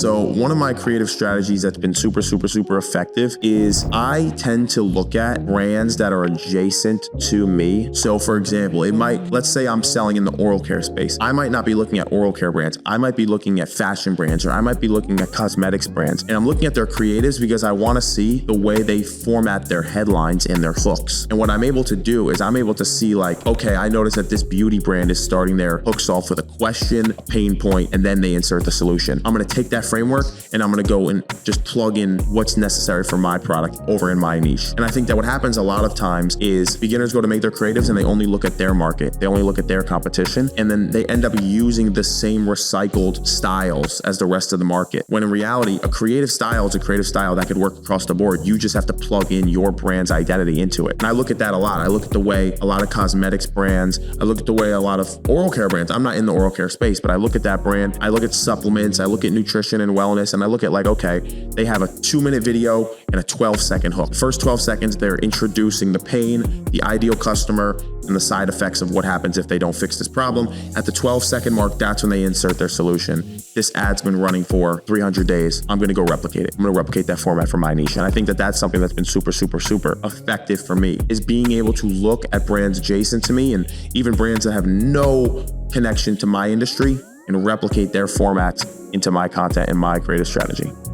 So one of my creative strategies that's been super effective is I tend to look at brands that are adjacent to me. So for example, let's say I'm selling in the oral care space. I might not be looking at oral care brands. I might be looking at fashion brands, or I might be looking at cosmetics brands. And I'm looking at their creatives because I want to see the way they format their headlines and their hooks. And what I'm able to do is I'm able to see like, okay, I noticed that this beauty brand is starting their hooks off with a question, pain point, and then they insert the solution. I'm going to take that framework and I'm going to go and just plug in what's necessary for my product over in my niche. And I think that what happens a lot of times is beginners go to make their creatives and they only look at their market. They only look at their competition, and then they end up using the same recycled styles as the rest of the market. When in reality, a creative style is a creative style that could work across the board. You just have to plug in your brand's identity into it. And I look at that a lot. I look at the way a lot of cosmetics brands, I look at the way a lot of oral care brands, I'm not in the oral care space, but I look at that brand, I look at supplements, I look at nutrition and wellness, and I look at like, okay, they have a 2-minute video and a 12-second hook. First 12 seconds, they're introducing the pain, the ideal customer, and the side effects of what happens if they don't fix this problem. At the 12-second mark, that's when they insert their solution. This ad's been running for 300 days. I'm gonna go replicate it. I'm gonna replicate that format for my niche. And I think that that's something that's been super effective for me, is being able to look at brands adjacent to me and even brands that have no connection to my industry and replicate their formats into my content and my creative strategy.